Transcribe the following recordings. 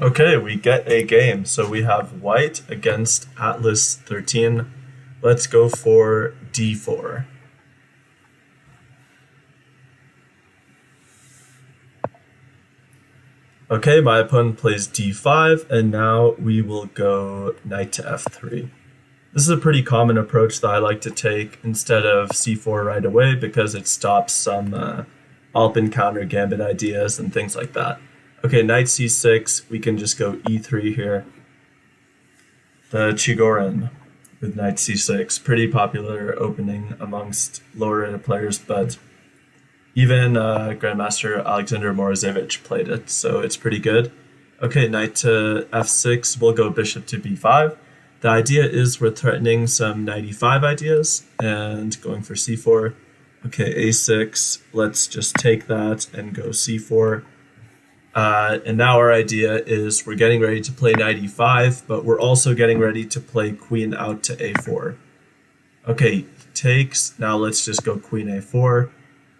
Okay, we get a game. So we have white against Atlas 13. Let's go for d4. Okay, my opponent plays d5, and now we will go knight to f3. This is a pretty common approach that I like to take instead of c4 right away because it stops some Alpin counter Gambit ideas and things like that. Okay, knight c6, we can just go e3 here. The Chigorin with knight c6, pretty popular opening amongst lower-rated players, but even Grandmaster Alexander Morozevich played it, so it's pretty good. Okay, knight to f6, we'll go bishop to b5. The idea is we're threatening some knight e5 ideas and going for c4. Okay, a6, let's just take that and go c4. And now our idea is we're getting ready to play knight e5, but we're also getting ready to play queen out to a4. Okay, takes, now let's just go queen a4.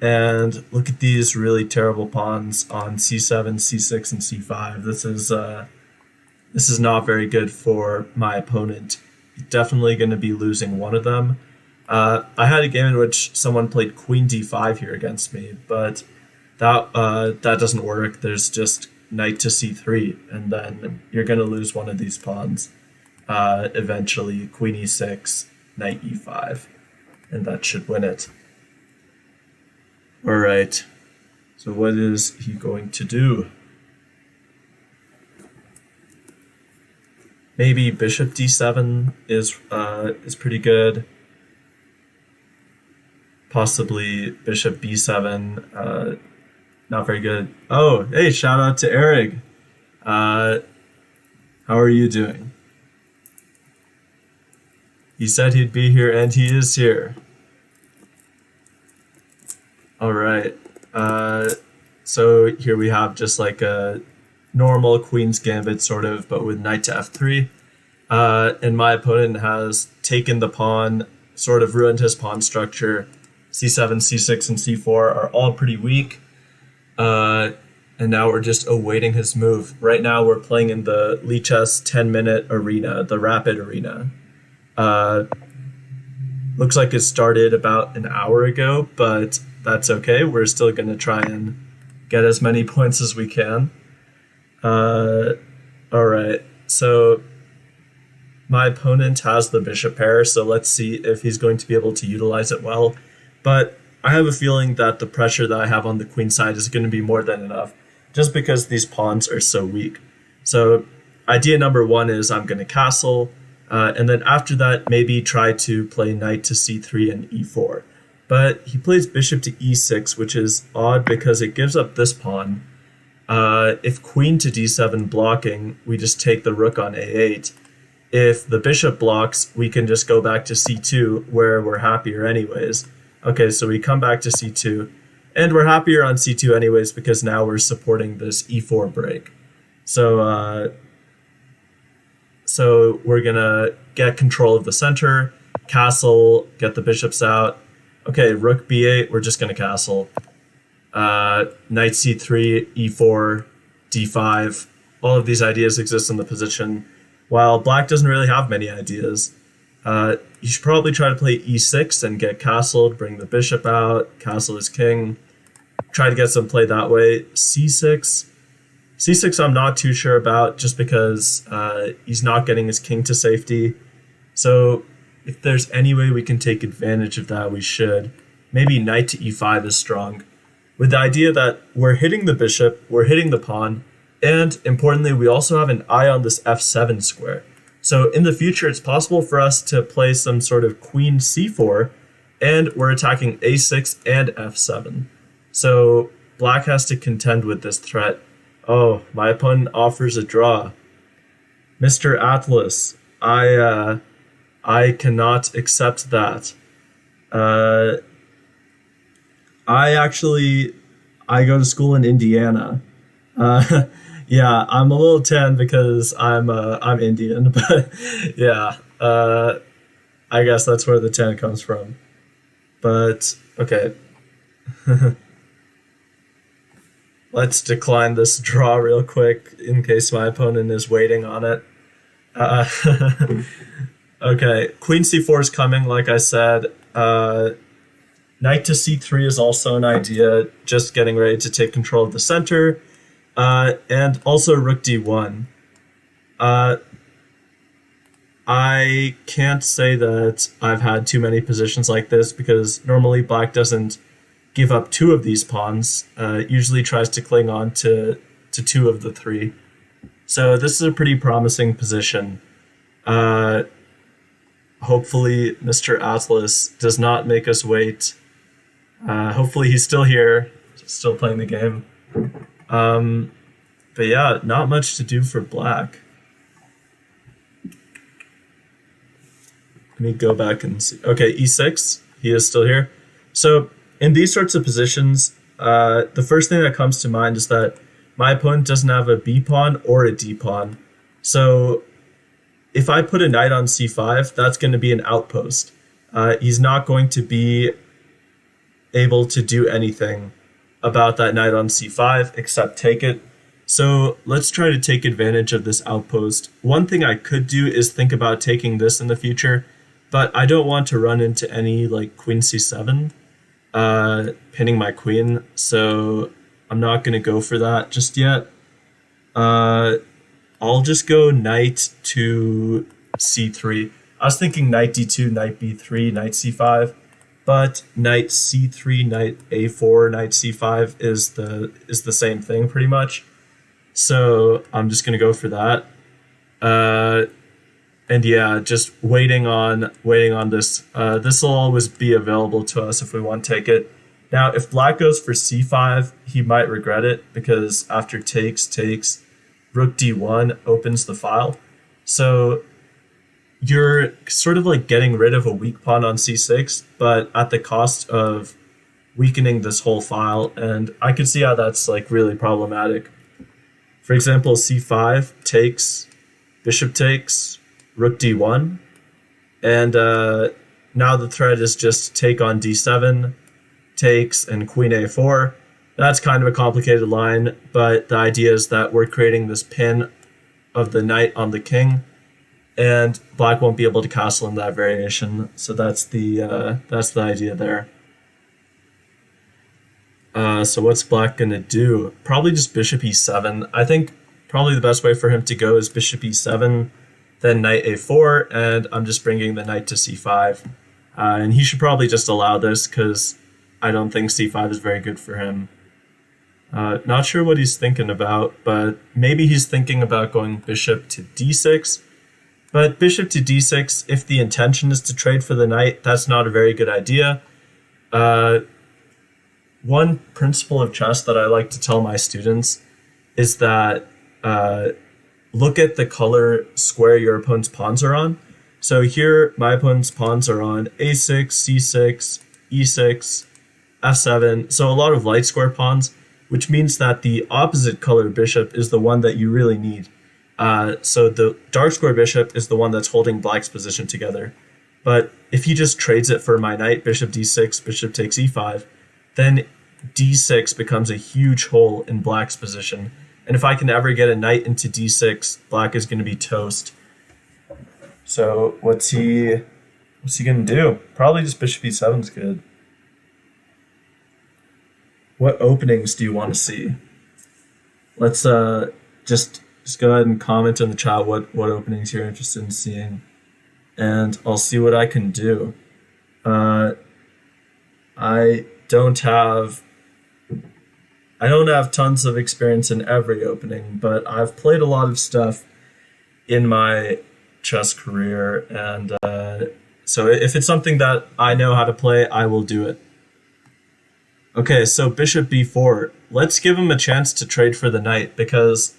And look at these really terrible pawns on c7, c6, and c5. This is not very good for my opponent. Definitely going to be losing one of them. I had a game in which someone played queen d5 here against me, but that doesn't work. There's just knight to c3, and then you're going to lose one of these pawns. Eventually, queen e6, knight e5, and that should win it. All right, so what is he going to do? Maybe bishop d7 is pretty good. Possibly bishop b7, not very good. Oh, hey, shout out to Eric. How are you doing? He said he'd be here, and he is here. All right. So here we have just like a normal Queen's Gambit sort of, but with knight to f3. And my opponent has taken the pawn, sort of ruined his pawn structure. c7, c6, and c4 are all pretty weak. And now we're just awaiting his move. Right now we're playing in the Lichess 10-minute arena, the rapid arena. Looks like it started about an hour ago, but that's okay. We're still going to try and get as many points as we can. All right, so my opponent has the bishop pair, so let's see if he's going to be able to utilize it well. But I have a feeling that the pressure that I have on the queen side is going to be more than enough, just because these pawns are so weak. So idea number one is I'm going to castle, and then after that, maybe try to play knight to c3 and e4. But he plays bishop to e6, which is odd because it gives up this pawn. If queen to d7 blocking, we just take the rook on a8. If the bishop blocks, we can just go back to c2, where we're happier anyways. Okay, so we come back to c2, and we're happier on c2 anyways because now we're supporting this e4 break. So we're gonna get control of the center, castle, get the bishops out. Okay, rook b8, we're just gonna castle. Knight c3, e4, d5. All of these ideas exist in the position, while black doesn't really have many ideas. You should probably try to play e6 and get castled, bring the bishop out, castle his king, try to get some play that way. c6 I'm not too sure about, just because he's not getting his king to safety. So if there's any way we can take advantage of that, we should. Maybe knight to e5 is strong, with the idea that we're hitting the bishop, we're hitting the pawn, and importantly, we also have an eye on this f7 square. So in the future, it's possible for us to play some sort of queen c4, and we're attacking a6 and f7. So black has to contend with this threat. Oh, my opponent offers a draw. Mr. Atlas, I cannot accept that. I go to school in Indiana. Yeah, I'm a little tan because I'm Indian, but yeah, I guess that's where the tan comes from. But okay. Let's decline this draw real quick in case my opponent is waiting on it. Uh, okay, queen c4 is coming, like I said. Knight to c3 is also an idea, just getting ready to take control of the center. And also rook d1. I can't say that I've had too many positions like this because normally black doesn't give up two of these pawns. Usually tries to cling on to two of the three. So this is a pretty promising position. Hopefully Mr. Atlas does not make us wait. Hopefully he's still here, still playing the game. But yeah, not much to do for black. Let me go back and see. Okay, e6, he is still here. So in these sorts of positions, the first thing that comes to mind is that my opponent doesn't have a b pawn or a d pawn. So if I put a knight on c5, that's going to be an outpost. He's not going to be able to do anything about that knight on c5 except take it. So let's try to take advantage of this outpost. One thing I could do is think about taking this in the future, but I don't want to run into any like queen c7, pinning my queen, so I'm not going to go for that just yet. I'll just go knight to c3. I was thinking knight d2, knight b3, knight c5, but knight c3, knight a4, knight c5 is the same thing pretty much. So I'm just going to go for that. And yeah, just waiting on this. This will always be available to us if we want to take it. Now, if black goes for c5, he might regret it because after takes, rook d1 opens the file. So you're sort of like getting rid of a weak pawn on c6, but at the cost of weakening this whole file. And I can see how that's like really problematic. For example, c5 takes, bishop takes, rook d1, and now the threat is just take on d7, takes, and queen a4. That's kind of a complicated line, but the idea is that we're creating this pin of the knight on the king, and black won't be able to castle in that variation. So that's the idea there. So what's black gonna do? Probably just bishop e7. I think probably the best way for him to go is bishop e7, then knight a4, and I'm just bringing the knight to c5. And he should probably just allow this because I don't think c5 is very good for him. Not sure what he's thinking about, but maybe he's thinking about going bishop to d6. But bishop to d6, if the intention is to trade for the knight, that's not a very good idea. One principle of chess that I like to tell my students is that look at the color square your opponent's pawns are on. So here, my opponent's pawns are on a6, c6, e6, f7, so a lot of light square pawns, which means that the opposite color bishop is the one that you really need. So the dark square bishop is the one that's holding black's position together. But if he just trades it for my knight, bishop d6, bishop takes e5, then d6 becomes a huge hole in black's position. And if I can ever get a knight into d6, black is going to be toast. So what's he going to do? Probably just bishop e7 is good. What openings do you want to see? Let's just go ahead and comment in the chat what openings you're interested in seeing, and I'll see what I can do. I don't have tons of experience in every opening, but I've played a lot of stuff in my chess career, and so if it's something that I know how to play, I will do it. Okay, so bishop b4. Let's give him a chance to trade for the knight because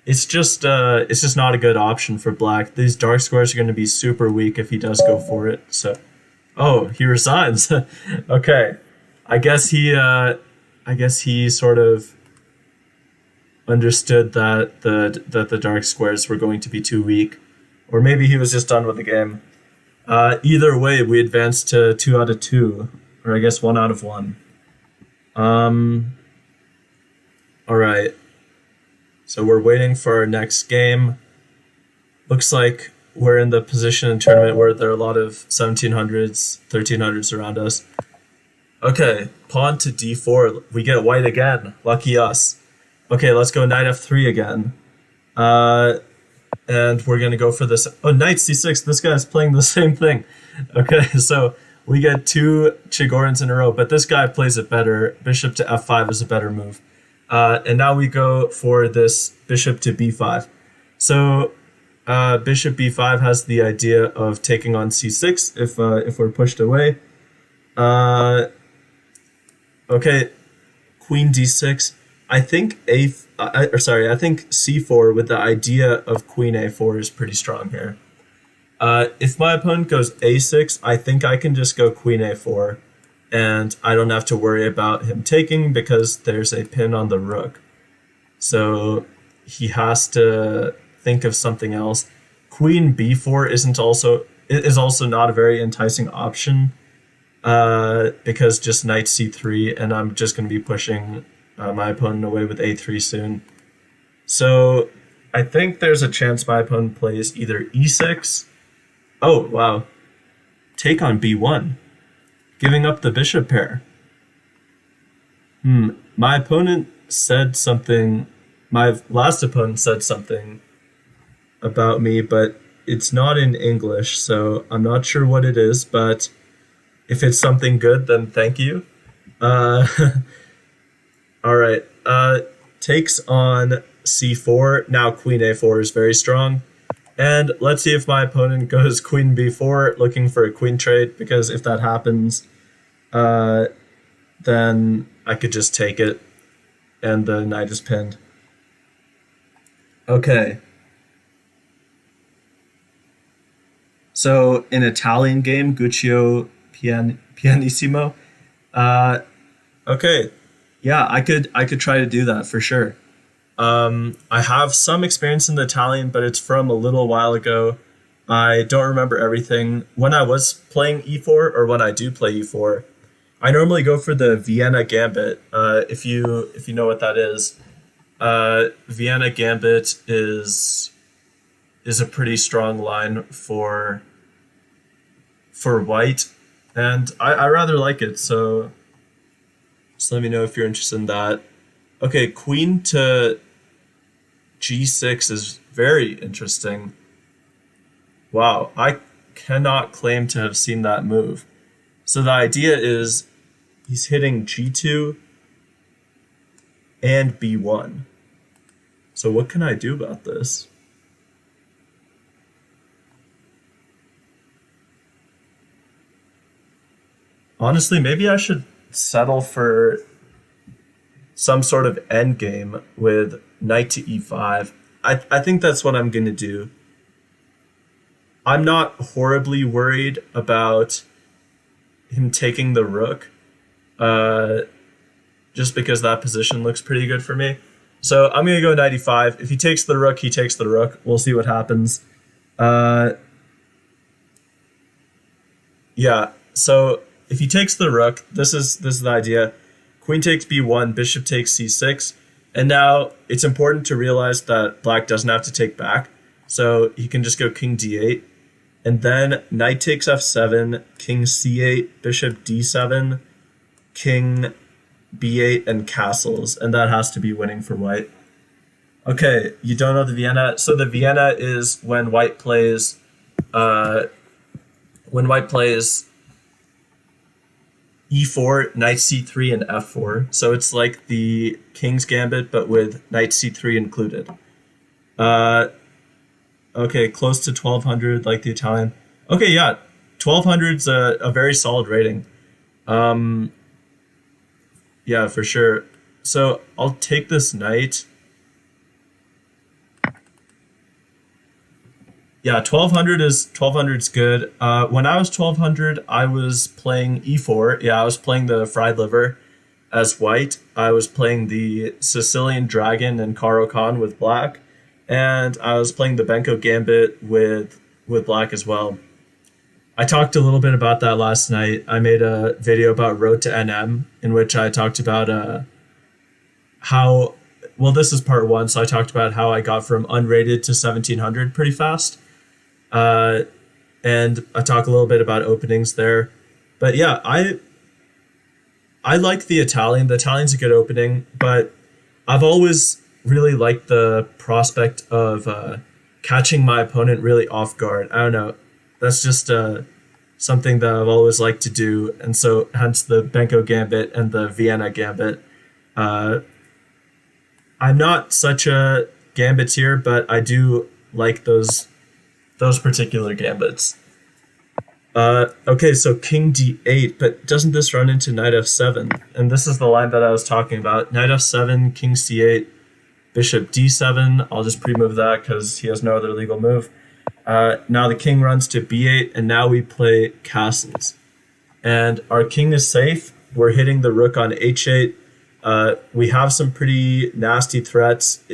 it's just not a good option for black. These dark squares are going to be super weak if he does go for it. So, oh, he resigns. Okay, I guess he sort of understood that the dark squares were going to be too weak, or maybe he was just done with the game. Either way, we advanced to 2 out of 2, or I guess 1 out of 1. All right. So we're waiting for our next game. Looks like we're in the position in tournament where there are a lot of 1700s, 1300s around us. Okay, pawn to d4. We get white again. Lucky us. Okay, let's go knight f3 again. And we're going to go for this. Oh, knight c6. This guy's playing the same thing. Okay, so we get two Chigorins in a row, but this guy plays it better. Bishop to f5 is a better move. And now we go for this bishop to b5. So bishop b5 has the idea of taking on c6 if we're pushed away. Okay, queen d6. I think I think c4 with the idea of queen a4 is pretty strong here. If my opponent goes a6, I think I can just go queen a4, and I don't have to worry about him taking because there's a pin on the rook. So he has to think of something else. Queen b4 is also not a very enticing option because just knight c3, and I'm just going to be pushing my opponent away with a3 soon. So I think there's a chance my opponent plays either e6. Oh, wow. Take on b1. Giving up the bishop pair. My opponent said something. My last opponent said something about me, but it's not in English, so I'm not sure what it is, but if it's something good, then thank you. All right. Takes on c4. Now queen a4 is very strong. And let's see if my opponent goes queen b4, looking for a queen trade, because if that happens, then I could just take it, and the knight is pinned. Okay. So in Italian game, Guccio Pianissimo. Okay. Yeah, I could try to do that for sure. I have some experience in the Italian, but it's from a little while ago. I don't remember everything. When I was playing e4, or when I do play e4, I normally go for the Vienna Gambit. If you know what that is, Vienna Gambit is a pretty strong line for white, and I rather like it. So just let me know if you're interested in that. Okay, queen to g6 is very interesting. Wow, I cannot claim to have seen that move. So the idea is he's hitting g2 and b1. So what can I do about this? Honestly, maybe I should settle for some sort of endgame with knight to e5. I think that's what I'm going to do. I'm not horribly worried about him taking the rook, just because that position looks pretty good for me. So I'm going to go knight e5. If he takes the rook, he takes the rook. We'll see what happens. Yeah, so if he takes the rook, this is the idea. Queen takes b1, bishop takes c6, and now it's important to realize that black doesn't have to take back, so he can just go king d8, and then knight takes f7, king c8, bishop d7, king b8, and castles, and that has to be winning for white. Okay, you don't know the Vienna? So the Vienna is when white plays e4, knight c3, and f4. So it's like the King's Gambit, but with knight c3 included. Okay, close to 1200, like the Italian. Okay, yeah, 1200's a very solid rating. Yeah, for sure. So I'll take this knight. Yeah, 1200's good. When I was 1200, I was playing e4. Yeah, I was playing the fried liver as white. I was playing the Sicilian Dragon and Caro Kann with black, and I was playing the Benko Gambit with black as well. I talked a little bit about that last night. I made a video about Road to NM in which I talked about how well, this is part one, so I talked about how I got from unrated to 1700 pretty fast. Uh, and I talk a little bit about openings there. But yeah, I like the Italian. The Italian's a good opening, but I've always really liked the prospect of catching my opponent really off guard. I don't know. That's just something that I've always liked to do, and so hence the Benko Gambit and the Vienna Gambit. Uh, I'm not such a gambitier, but I do like those particular gambits. Okay, so King D8, but doesn't this run into Knight F7? And this is the line that I was talking about. Knight F7, King C8, Bishop D7. I'll just pre-move that because he has no other legal move. Now the king runs to B8, and now we play castles. And our king is safe. We're hitting the rook on H8. We have some pretty nasty threats.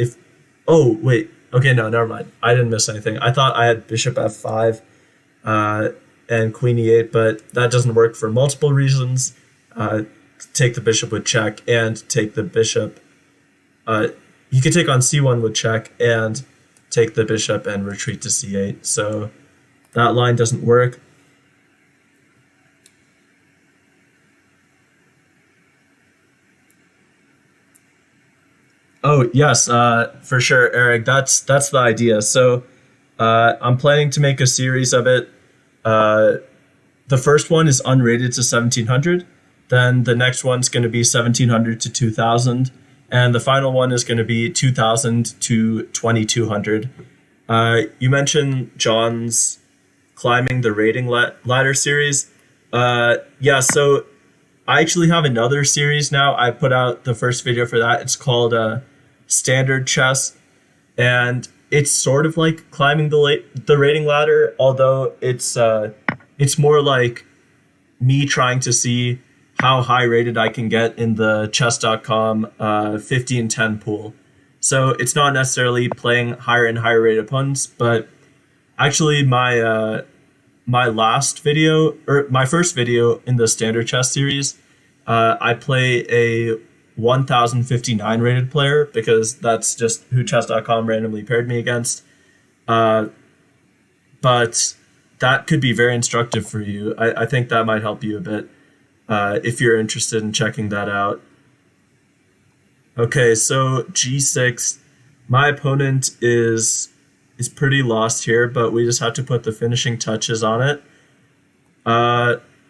Oh, wait. Okay, no, never mind. I didn't miss anything. I thought I had Bishop F5 and Queen E8, but that doesn't work for multiple reasons. Take the bishop with check and take the bishop. You could take on C1 with check and take the bishop and retreat to C8. So that line doesn't work. Oh yes, for sure, Eric. That's the idea. So I'm planning to make a series of it. The first one is unrated to 1700. Then the next one's going to be 1700 to 2000. And the final one is going to be 2000 to 2200. You mentioned John's climbing the rating ladder series. Yeah, so I actually have another series now. I put out the first video for that. It's called Standard Chess. And it's sort of like climbing the rating ladder, although it's more like me trying to see how high rated I can get in the chess.com 15-10 pool. So it's not necessarily playing higher and higher rated opponents, but actually my last video, or my first video in the standard chess series, I play a 1059 rated player because that's just who chess.com randomly paired me against. But that could be very instructive for you. I think that might help you a bit. If you're interested in checking that out. Okay, so G6. My opponent is pretty lost here, but we just have to put the finishing touches on it.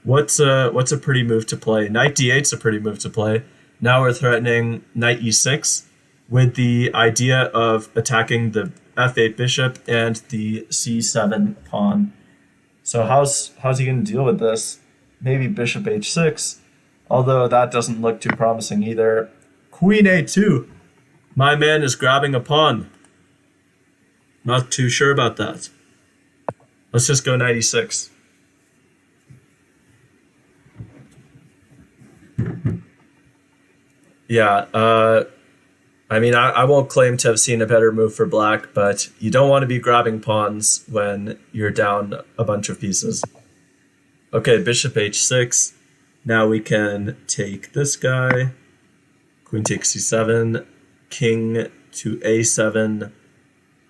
What's a pretty move to play? Knight D8's a pretty move to play. Now we're threatening Knight E6 with the idea of attacking the F8 bishop and the C7 pawn. So how's he going to deal with this? Maybe Bishop H6, although that doesn't look too promising either. Queen A2. My man is grabbing a pawn. Not too sure about that. Let's just go Knight E6. Yeah, I mean, I won't claim to have seen a better move for black, but you don't want to be grabbing pawns when you're down a bunch of pieces. Okay, Bishop H6. Now we can take this guy. Queen takes C7. King to A7.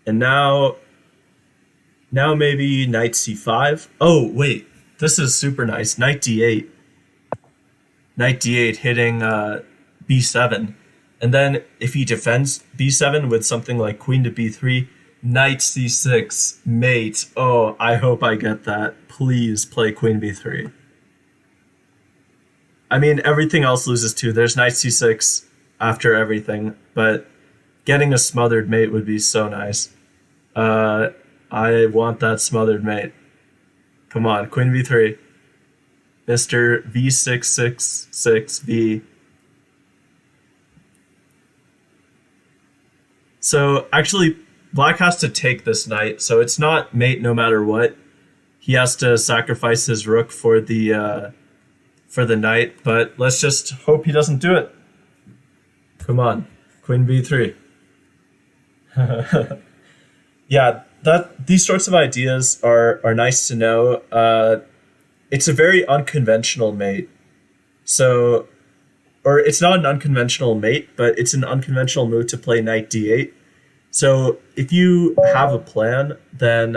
And now maybe Knight C5. Oh, wait. This is super nice. Knight D8. Knight D8 hitting B7. And then if he defends B7 with something like Queen to B3, Knight C6, mate. Oh, I hope I get that. Please play Queen B3. I mean, everything else loses too. There's Knight C6 after everything, but getting a smothered mate would be so nice. I want that smothered mate. Come on, Queen B3. Mr. V666V. So actually, black has to take this knight, so it's not mate no matter what. He has to sacrifice his rook for the knight, but let's just hope he doesn't do it. Come on, Queen B3. Yeah, these sorts of ideas are nice to know. It's a very unconventional mate, so or it's not an unconventional mate, but it's an unconventional move to play knight d8. So if you have a plan, then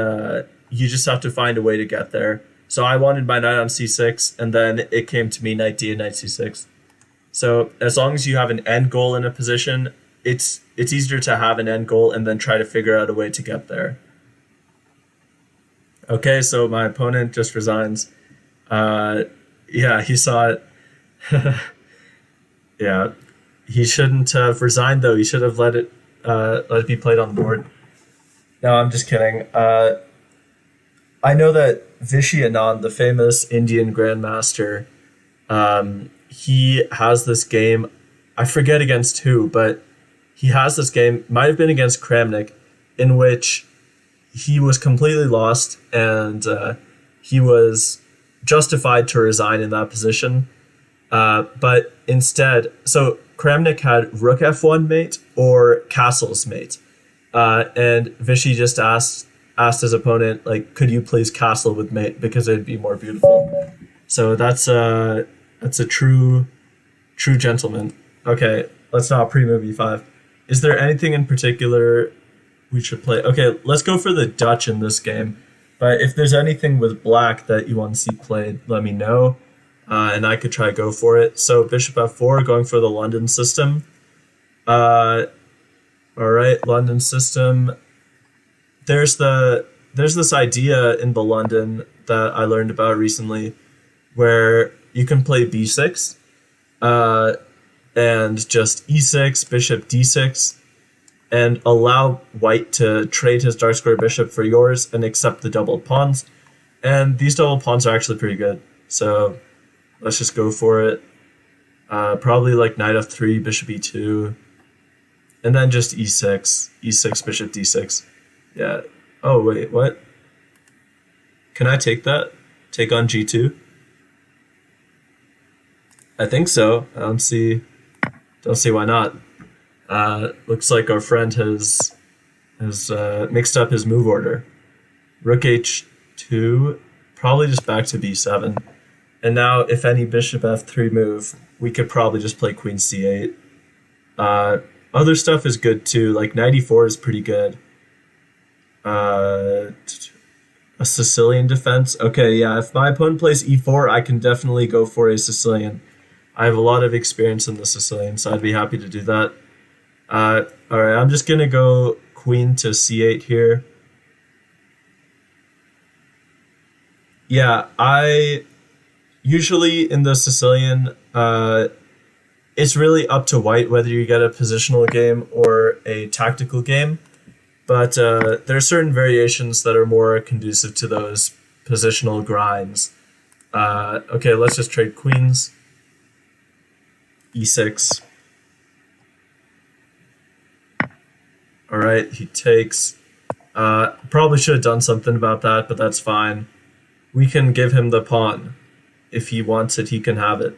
you just have to find a way to get there. So I wanted my knight on c6, and then it came to me knight d8, knight c6. So as long as you have an end goal in a position, it's easier to have an end goal and then try to figure out a way to get there. Okay, so my opponent just resigns. Yeah, he saw it. Yeah, he shouldn't have resigned though. He should have let it be played on the board. No, I'm just kidding. I know that Vishy Anand, the famous Indian grandmaster, he has this game. I forget against who, but he has this game. Might have been against Kramnik, in which he was completely lost and he was justified to resign in that position. But instead, so Kramnik had rook f1 mate or castles mate. And Vishy just asked his opponent, like, could you please castle with mate because it'd be more beautiful. So that's a true gentleman. Okay, let's not pre-move e5. Is there anything in particular we should play? Okay, let's go for the Dutch in this game. But if there's anything with black that you want to see played, let me know. And I could try to go for it. So bishop f4, going for the London system. All right, London system. There's this idea in the London that I learned about recently, where you can play b6, and just e6, bishop d6, and allow white to trade his dark square bishop for yours and accept the doubled pawns. And these double pawns are actually pretty good. So let's just go for it. Probably like knight f3, bishop e2, and then just e6, e6, bishop d6. Yeah. Oh, wait, what? Can I take that? Take on g2? I think so. I don't see why not. Looks like our friend has mixed up his move order. Rook h2, probably just back to b7. And now, if any bishop f3 move, we could probably just play queen c8. Other stuff is good too, like knight e4 is pretty good. A Sicilian defense. Okay, yeah, if my opponent plays e4, I can definitely go for a Sicilian. I have a lot of experience in the Sicilian, so I'd be happy to do that. All right, I'm just going to go queen to c8 here. Yeah, I usually in the Sicilian, it's really up to white whether you get a positional game or a tactical game. But there are certain variations that are more conducive to those positional grinds. Okay, let's just trade queens. e6. All right, he takes. Probably should have done something about that, but that's fine. We can give him the pawn. If he wants it, he can have it.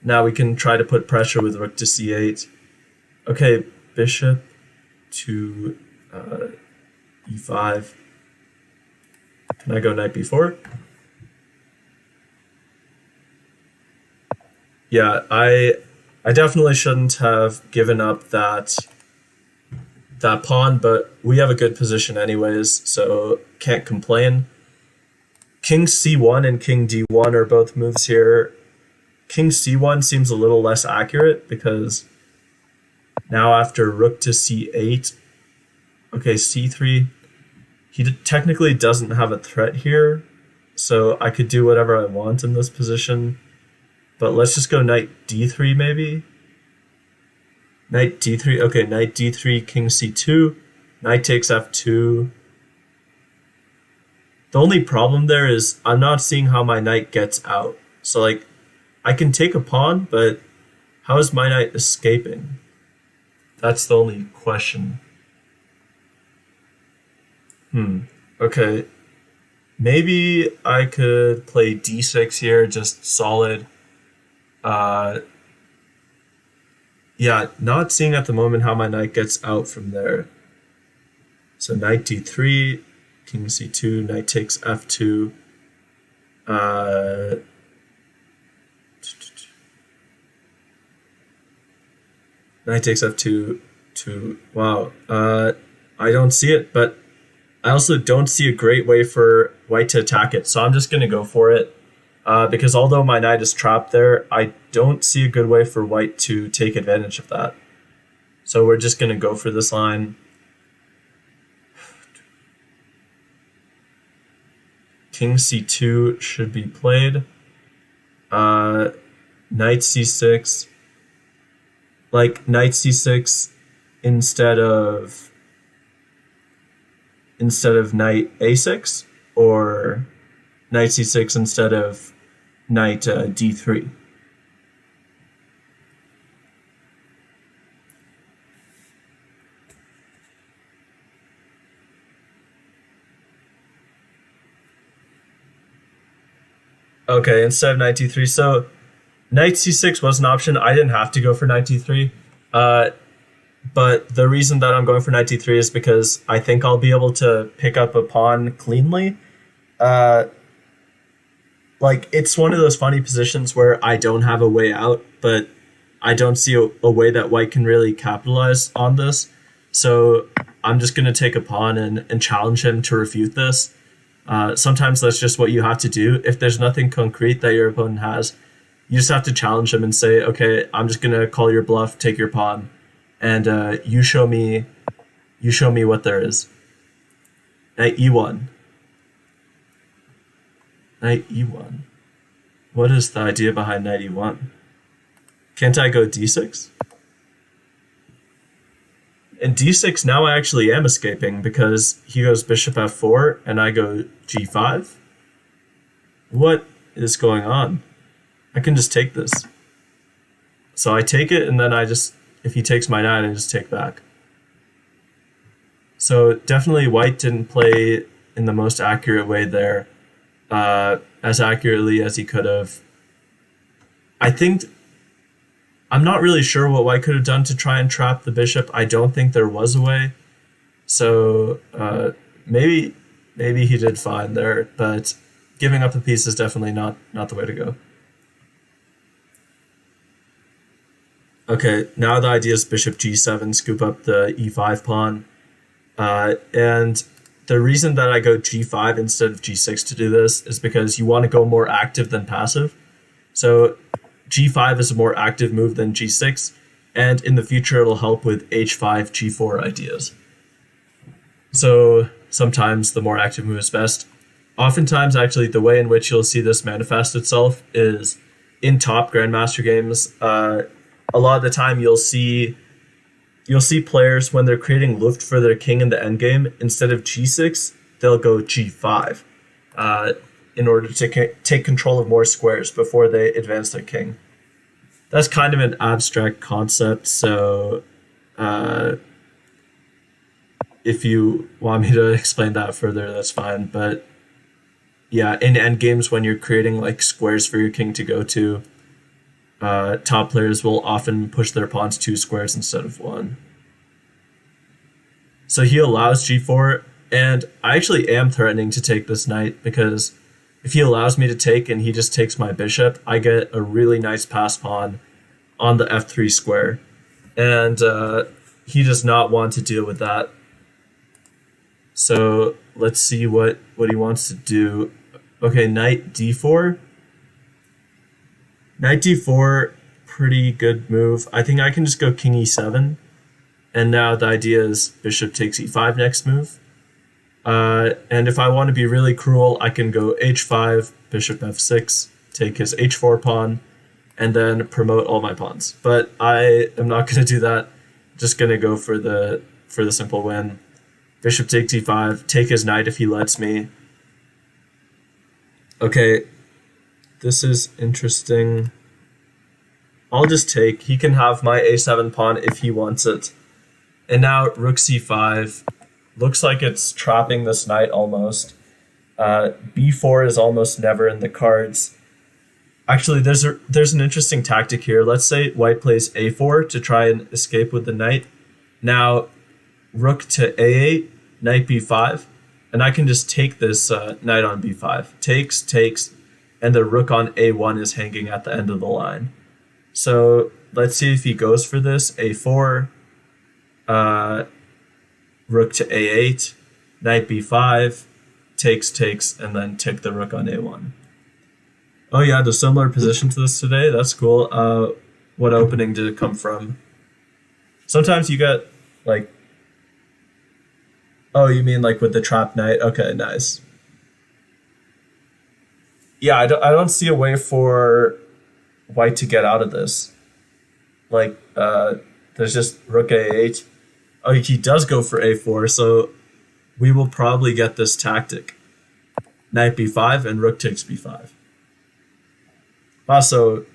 Now we can try to put pressure with rook to c8. Okay, bishop to e5. Can I go knight b4? Yeah, I definitely shouldn't have given up that pawn, but we have a good position anyways, so can't complain. King c1 and king d1 are both moves here. King c1 seems a little less accurate because now after rook to c8, okay, c3, he technically doesn't have a threat here, so I could do whatever I want in this position. But let's just go knight d3 maybe. Knight d3, okay, knight d3, king c2, knight takes f2. The only problem there is I'm not seeing how my knight gets out. So like, I can take a pawn, but how is my knight escaping? That's the only question. Okay. Maybe I could play d6 here, just solid. Yeah, not seeing at the moment how my knight gets out from there. So knight d3, king c2, knight takes f2. Knight takes f2, wow. I don't see it, but I also don't see a great way for white to attack it. So I'm just going to go for it. Because although my knight is trapped there, I don't see a good way for white to take advantage of that. So we're just going to go for this line. King c2 should be played. Knight c6. Like knight c6 instead of knight a6, or knight c6 instead of knight d3. Okay, instead of knight d3. So knight c6 was an option. I didn't have to go for knight d3. But the reason that I'm going for knight d3 is because I think I'll be able to pick up a pawn cleanly. Like, it's one of those funny positions where I don't have a way out, but I don't see a way that white can really capitalize on this. So I'm just going to take a pawn and challenge him to refute this. Sometimes that's just what you have to do. If there's nothing concrete that your opponent has, you just have to challenge him and say, okay, I'm just going to call your bluff, take your pawn, and you show me what there is. Knight e1. Knight e1. What is the idea behind knight e1? Can't I go d6? In d6, now I actually am escaping because he goes bishop f4 and I go g5. What is going on? I can just take this. So I take it, and then if he takes my knight, I just take back. So definitely white didn't play in the most accurate way there, as accurately as he could have. I'm not really sure what white could have done to try and trap the bishop. I don't think there was a way. So maybe he did fine there, but giving up the piece is definitely not the way to go. Okay, now the idea is bishop g7, scoop up the e5 pawn. And the reason that I go g5 instead of g6 to do this is because you want to go more active than passive. So g5 is a more active move than g6, and in the future it'll help with h5, g4 ideas. So sometimes the more active move is best. Oftentimes, actually, the way in which you'll see this manifest itself is in top Grandmaster games. A lot of the time you'll see players, when they're creating Luft for their king in the endgame, instead of g6, they'll go g5 in order to take control of more squares before they advance their king. That's kind of an abstract concept, so if you want me to explain that further, that's fine. But yeah, in endgames, when you're creating like squares for your king to go to, top players will often push their pawns 2 squares instead of 1. So he allows g4, and I actually am threatening to take this knight, because if he allows me to take and he just takes my bishop, I get a really nice pass pawn on the f3 square. And he does not want to deal with that. So let's see what he wants to do. Okay, knight d4. Knight d4, pretty good move. I think I can just go king e7. And now the idea is bishop takes e5 next move. And if I want to be really cruel, I can go h5, bishop f6, take his h4 pawn, and then promote all my pawns. But I am not going to do that. Just going to go for the simple win. Bishop takes e5, take his knight if he lets me. Okay, this is interesting. I'll just take. He can have my a7 pawn if he wants it. And now rook c5. Looks like it's trapping this knight almost. b4 is almost never in the cards. Actually, there's an interesting tactic here. Let's say white plays a4 to try and escape with the knight. Now, rook to a8, knight b5, and I can just take this knight on b5. Takes, and the rook on a1 is hanging at the end of the line. So let's see if he goes for this. A4, uh, rook to A8, knight B5, takes, and then take the rook on A1. Oh yeah, the similar position to this today. That's cool. What opening did it come from? Sometimes you get like, oh, you mean like with the trap knight? Okay, nice. Yeah, I don't see a way for white to get out of this. Like, there's just rook A8. Oh, he does go for A4, so we will probably get this tactic. Knight B5 and rook takes B5. Wow, so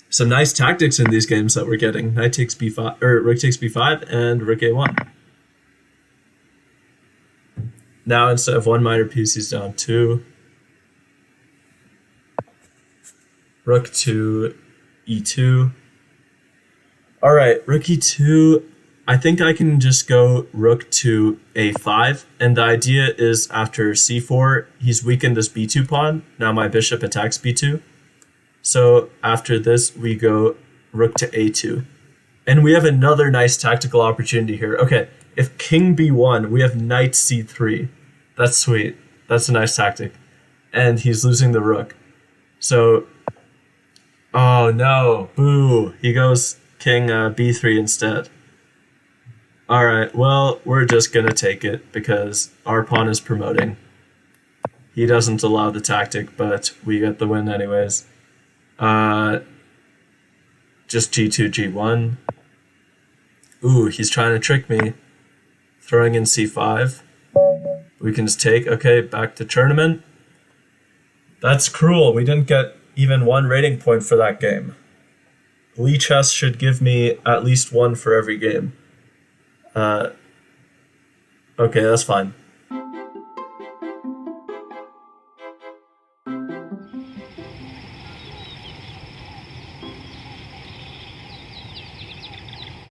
some nice tactics in these games that we're getting. Knight takes B5, or rook takes B5 and rook A1. Now instead of one minor piece, he's down two. Rook to E2. All right, rook E2. I think I can just go rook to A5. And the idea is after C4, he's weakened this B2 pawn. Now my bishop attacks B2. So after this, we go rook to A2. And we have another nice tactical opportunity here. Okay, if king B1, we have knight C3. That's sweet. That's a nice tactic. And he's losing the rook. So, oh no, boo. He goes king B3 instead. All right, well, we're just going to take it because our pawn is promoting. He doesn't allow the tactic, but we get the win anyways. Just G2, G1. Ooh, he's trying to trick me. Throwing in C5. We can just take. Okay, back to tournament. That's cruel. We didn't get even one rating point for that game. Lichess should give me at least one for every game. Okay, that's fine.